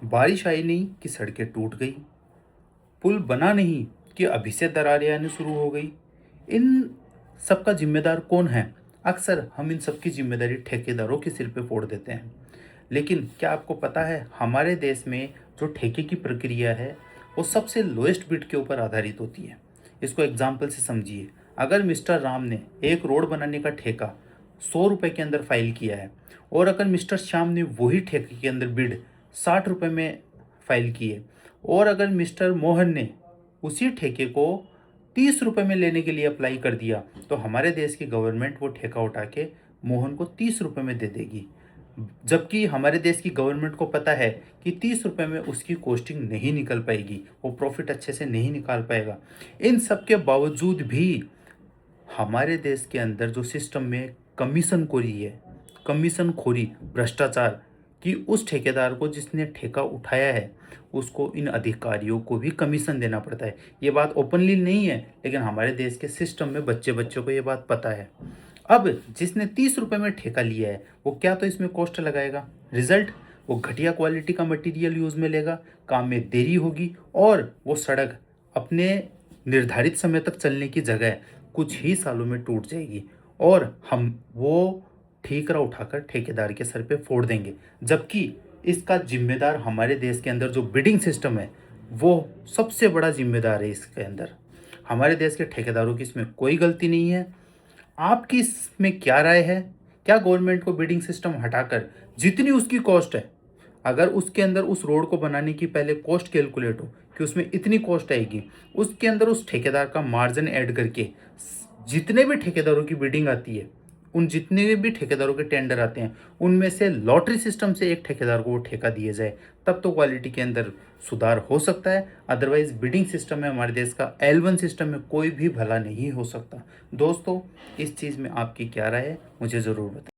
बारिश आई नहीं कि सड़कें टूट गई, पुल बना नहीं कि अभी से दरारें आनी शुरू हो गई। इन सबका जिम्मेदार कौन है? अक्सर हम इन सब की जिम्मेदारी ठेकेदारों के सिर पे फोड़ देते हैं। लेकिन क्या आपको पता है हमारे देश में जो ठेके की प्रक्रिया है वो सबसे लोएस्ट बिड के ऊपर आधारित होती है। इसको एग्जाम्पल से समझिए। अगर मिस्टर राम ने एक रोड बनाने का ठेका 100 रुपये के अंदर फाइल किया है और अगर मिस्टर श्याम ने वही ठेके के अंदर बिड 60 रुपये में फाइल की है और अगर मिस्टर मोहन ने उसी ठेके को 30 रुपये में लेने के लिए अप्लाई कर दिया तो हमारे देश की गवर्नमेंट वो ठेका उठा के मोहन को 30 रुपये में दे देगी। जबकि हमारे देश की गवर्नमेंट को पता है कि 30 रुपये में उसकी कॉस्टिंग नहीं निकल पाएगी, वो प्रॉफिट अच्छे से नहीं निकाल पाएगा। इन सब के बावजूद भी हमारे देश के अंदर जो सिस्टम में कमीशन है, कमीशन खोरी, भ्रष्टाचार कि उस ठेकेदार को जिसने ठेका उठाया है उसको इन अधिकारियों को भी कमीशन देना पड़ता है। ये बात ओपनली नहीं है लेकिन हमारे देश के सिस्टम में बच्चे बच्चों को ये बात पता है। अब जिसने 30 रुपये में ठेका लिया है वो क्या तो इसमें कॉस्ट लगाएगा, रिजल्ट वो घटिया क्वालिटी का मटेरियल यूज़ में लेगा, काम में देरी होगी और वो सड़क अपने निर्धारित समय तक चलने की जगह कुछ ही सालों में टूट जाएगी और हम वो ठीकरा उठाकर ठेकेदार के सर पे फोड़ देंगे। जबकि इसका जिम्मेदार हमारे देश के अंदर जो बिडिंग सिस्टम है वो सबसे बड़ा जिम्मेदार है। इसके अंदर हमारे देश के ठेकेदारों की इसमें कोई गलती नहीं है। आपकी इसमें क्या राय है? क्या गवर्नमेंट को बिडिंग सिस्टम हटाकर जितनी उसकी कॉस्ट है, अगर उसके अंदर उस रोड को बनाने की पहले कॉस्ट कैलकुलेट हो कि उसमें इतनी कॉस्ट आएगी, उसके अंदर उस ठेकेदार का मार्जिन ऐड करके जितने भी ठेकेदारों की बिडिंग आती है, उन जितने भी ठेकेदारों के टेंडर आते हैं उनमें से लॉटरी सिस्टम से एक ठेकेदार को वो ठेका दिया जाए, तब तो क्वालिटी के अंदर सुधार हो सकता है। अदरवाइज बिडिंग सिस्टम में हमारे देश का L1 सिस्टम में कोई भी भला नहीं हो सकता। दोस्तों, इस चीज़ में आपकी क्या राय है मुझे ज़रूर बताएं।